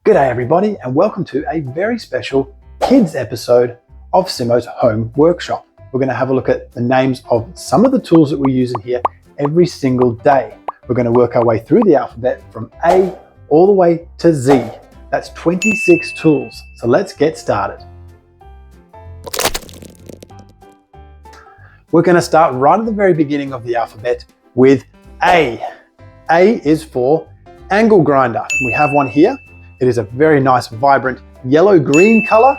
G'day everybody, and welcome to a very special kids episode of Simo's Home Workshop. We're going to have a look at the names of some of the tools that we use in here every single day. We're going to work our way through the alphabet from A all the way to Z. That's 26 tools. So let's get started. We're going to start right at the very beginning of the alphabet with A. A is for angle grinder. We have one here. It is a very nice, vibrant yellow-green color,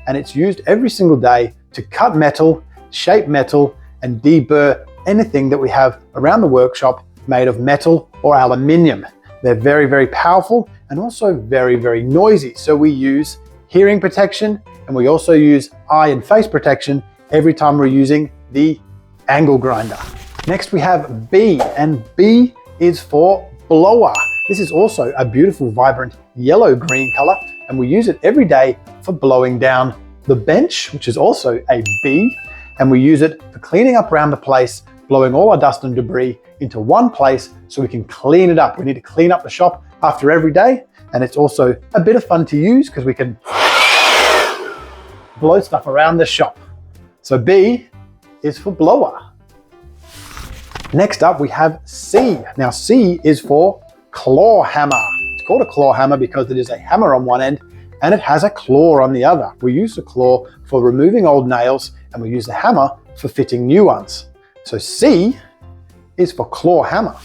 and it's used every single day to cut metal, shape metal, and deburr anything that we have around the workshop made of metal or aluminium. They're very, very powerful and also very, very noisy. So we use hearing protection, and we also use eye and face protection every time we're using the angle grinder. Next we have B, and B is for blower. This is also a beautiful, vibrant yellow-green color, and we use it every day for blowing down the bench, which is also a B, and we use it for cleaning up around the place, blowing all our dust and debris into one place so we can clean it up. We need to clean up the shop after every day, and it's also a bit of fun to use because we can blow stuff around the shop. So B is for blower. Next up we have C. Now C is for claw hammer. It's called a claw hammer because it is a hammer on one end and it has a claw on the other. We use the claw for removing old nails and we use the hammer for fitting new ones. So C is for claw hammer.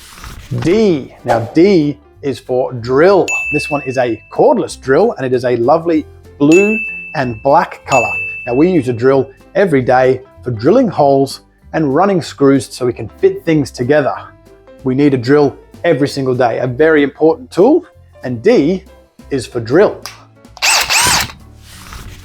D. Now D is for drill. This one is a cordless drill and it is a lovely blue and black color. Now we use a drill every day for drilling holes and running screws so we can fit things together. We need a drill every single day, a very important tool, and D is for drill.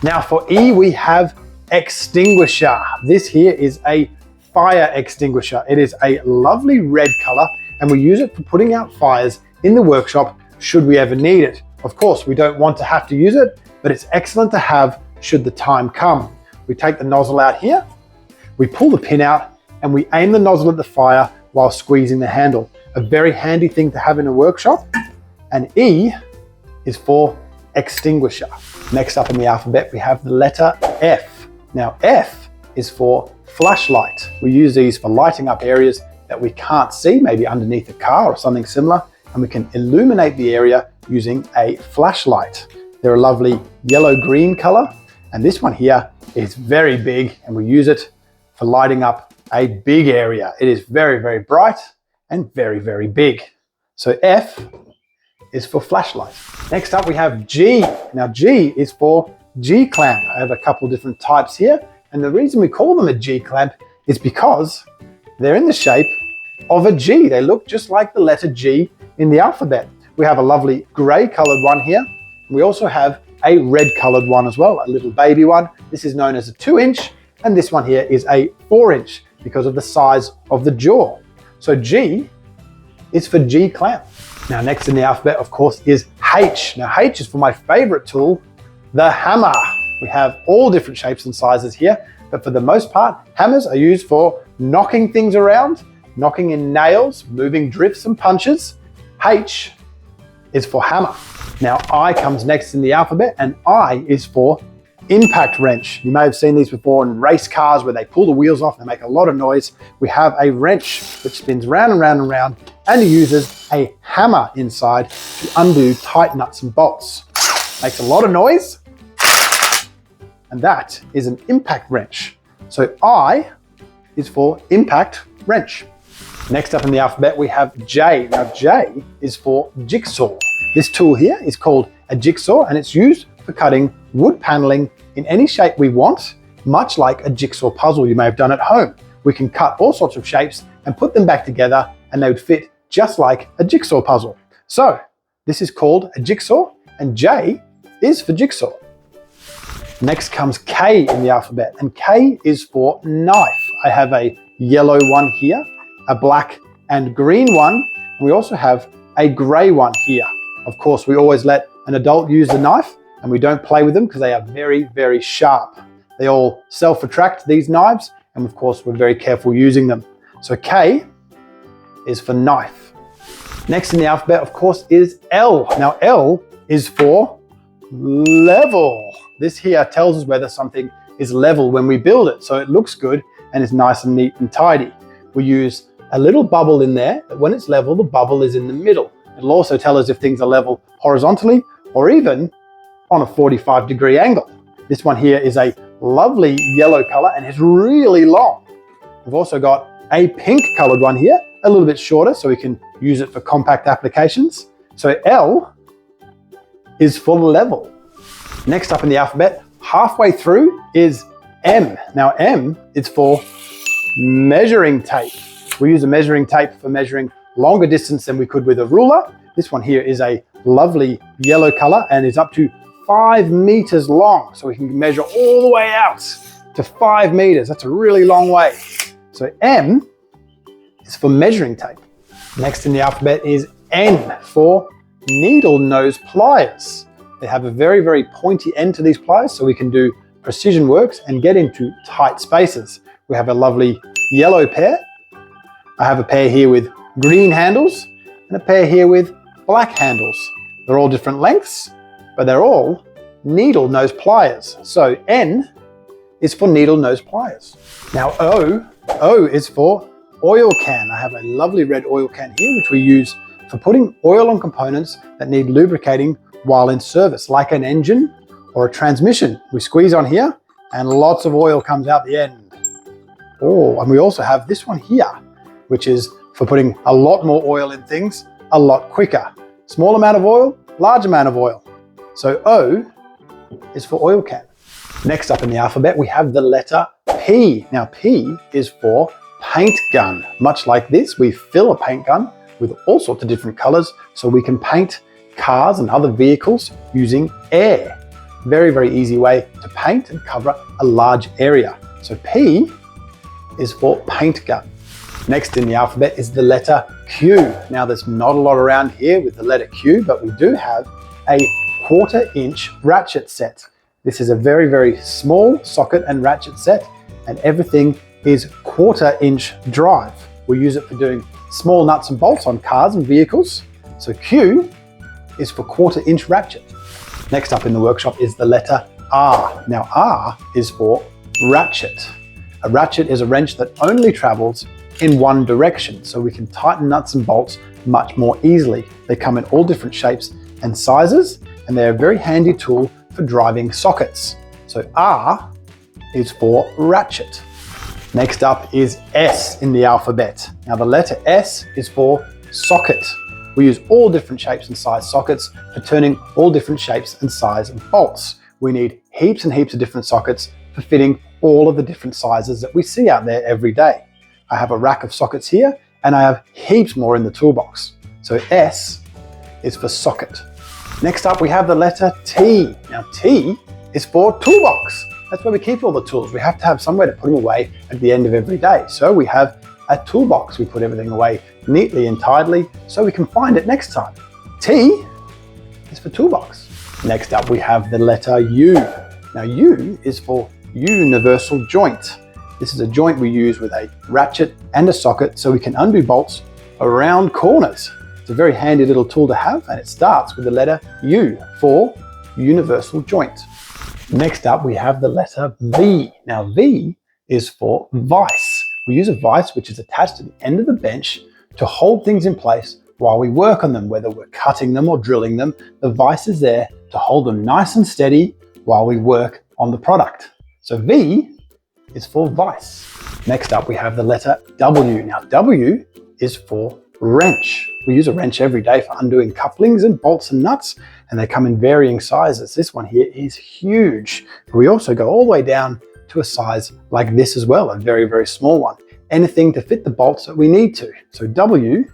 Now for E we have extinguisher. This here is a fire extinguisher. It is a lovely red color and we use it for putting out fires in the workshop should we ever need it. Of course, we don't want to have to use it, but it's excellent to have should the time come. We take the nozzle out here, we pull the pin out, and we aim the nozzle at the fire while squeezing the handle. A very handy thing to have in a workshop. And E is for extinguisher. Next up in the alphabet, we have the letter F. Now F is for flashlight. We use these for lighting up areas that we can't see, maybe underneath a car or something similar, and we can illuminate the area using a flashlight. They're a lovely yellow-green color, and this one here is very big, and we use it for lighting up a big area. It is very, very bright and very, very big. So F is for flashlight. Next up we have G. Now G is for G-clamp. I have a couple different types here, and the reason we call them a G-clamp is because they're in the shape of a G. They look just like the letter G in the alphabet. We have a lovely gray colored one here. We also have a red colored one as well, a little baby one. This is known as a 2-inch, and this one here is a 4-inch because of the size of the jaw. So G is for G-clamp. Now next in the alphabet, of course, is H. Now H is for my favorite tool, the hammer. We have all different shapes and sizes here, but for the most part, hammers are used for knocking things around, knocking in nails, moving drifts and punches. H is for hammer. Now I comes next in the alphabet, and I is for impact wrench. You may have seen these before in race cars where they pull the wheels off, they make a lot of noise. We have a wrench which spins round and round and round, and it uses a hammer inside to undo tight nuts and bolts. Makes a lot of noise, and that is an impact wrench. So I is for impact wrench. Next up in the alphabet we have J. Now J is for jigsaw. This tool here is called a jigsaw, and it's used for cutting wood paneling in any shape we want, much like a jigsaw puzzle you may have done at home. We can cut all sorts of shapes and put them back together, and they would fit just like a jigsaw puzzle. So this is called a jigsaw, and J is for jigsaw. Next comes K in the alphabet, and K is for knife. I have a yellow one here, a black and green one, and we also have a gray one here. Of course, we always let an adult use the knife, and we don't play with them because they are very, very sharp. They all self-retract, these knives, and of course we're very careful using them. So K is for knife. Next in the alphabet, of course, is L. Now L is for level. This here tells us whether something is level when we build it. So it looks good and is nice and neat and tidy. We use a little bubble in there, but when it's level, the bubble is in the middle. It'll also tell us if things are level horizontally or even on a 45-degree angle. This one here is a lovely yellow color and is really long. We've also got a pink colored one here, a little bit shorter, so we can use it for compact applications. So L is for level. Next up in the alphabet, halfway through is M. Now M is for measuring tape. We use a measuring tape for measuring longer distance than we could with a ruler. This one here is a lovely yellow color and is up to 5 meters long. So we can measure all the way out to 5 meters. That's a really long way. So M is for measuring tape. Next in the alphabet is N for needle nose pliers. They have a very, very pointy end to these pliers, so we can do precision works and get into tight spaces. We have a lovely yellow pair. I have a pair here with green handles and a pair here with black handles. They're all different lengths, but they're all needle nose pliers. So N is for needle nose pliers. Now O is for oil can. I have a lovely red oil can here, which we use for putting oil on components that need lubricating while in service, like an engine or a transmission. We squeeze on here and lots of oil comes out the end. Oh, and we also have this one here, which is for putting a lot more oil in things a lot quicker. Small amount of oil, large amount of oil. So O is for oil can. Next up in the alphabet, we have the letter P. Now P is for paint gun. Much like this, we fill a paint gun with all sorts of different colors so we can paint cars and other vehicles using air. Very, very easy way to paint and cover a large area. So P is for paint gun. Next in the alphabet is the letter Q. Now there's not a lot around here with the letter Q, but we do have a 1/4 inch ratchet set. This is a very, very small socket and ratchet set, and everything is 1/4 inch drive. We use it for doing small nuts and bolts on cars and vehicles. So Q is for 1/4 inch ratchet. Next up in the workshop is the letter R. Now R is for ratchet. A ratchet is a wrench that only travels in one direction, so we can tighten nuts and bolts much more easily. They come in all different shapes and sizes, and they're a very handy tool for driving sockets. So R is for ratchet. Next up is S in the alphabet. Now the letter S is for socket. We use all different shapes and size sockets for turning all different shapes and size of bolts. We need heaps and heaps of different sockets for fitting all of the different sizes that we see out there every day. I have a rack of sockets here and I have heaps more in the toolbox. So S is for socket. Next up we have the letter T. Now T is for toolbox. That's where we keep all the tools. We have to have somewhere to put them away at the end of every day. So we have a toolbox. We put everything away neatly and tidily so we can find it next time. T is for toolbox. Next up we have the letter U. Now U is for universal joint. This is a joint we use with a ratchet and a socket so we can undo bolts around corners. It's a very handy little tool to have, and it starts with the letter U for universal joint. Next up we have the letter V. Now V is for vise. We use a vise which is attached to the end of the bench to hold things in place while we work on them, whether we're cutting them or drilling them. The vise is there to hold them nice and steady while we work on the product. So V is for vise. Next up we have the letter W. Now W is for wrench. We use a wrench every day for undoing couplings and bolts and nuts, and they come in varying sizes. This one here is huge. We also go all the way down to a size like this as well, a very, very small one. Anything to fit the bolts that we need to. So W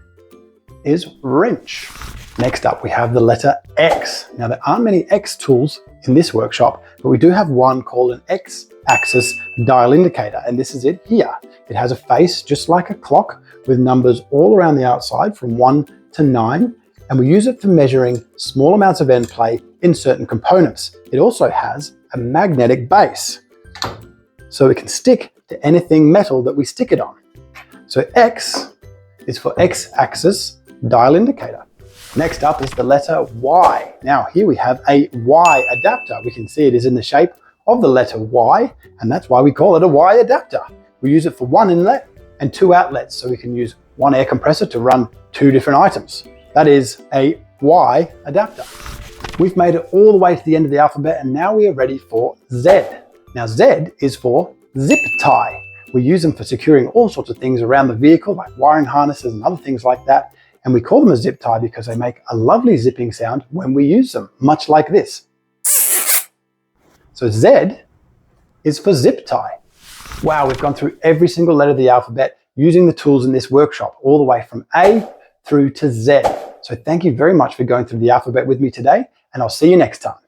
is wrench. Next up we have the letter X. Now there aren't many X tools in this workshop, but we do have one called an X-axis dial indicator, and this is it here. It has a face just like a clock with numbers all around the outside from 1 to 9, and we use it for measuring small amounts of end play in certain components. It also has a magnetic base, so it can stick to anything metal that we stick it on. So X is for X-axis dial indicator. Next up is the letter Y. Now here we have a Y adapter. We can see it is in the shape of the letter Y, and that's why we call it a Y adapter. We use it for one inlet and two outlets, so we can use one air compressor to run two different items. That is a Y adapter. We've made it all the way to the end of the alphabet, and now we are ready for Z. Now Z is for zip tie. We use them for securing all sorts of things around the vehicle, like wiring harnesses and other things like that. And we call them a zip tie because they make a lovely zipping sound when we use them, much like this. So Z is for zip tie. Wow, we've gone through every single letter of the alphabet using the tools in this workshop, all the way from A through to Z. So thank you very much for going through the alphabet with me today, and I'll see you next time.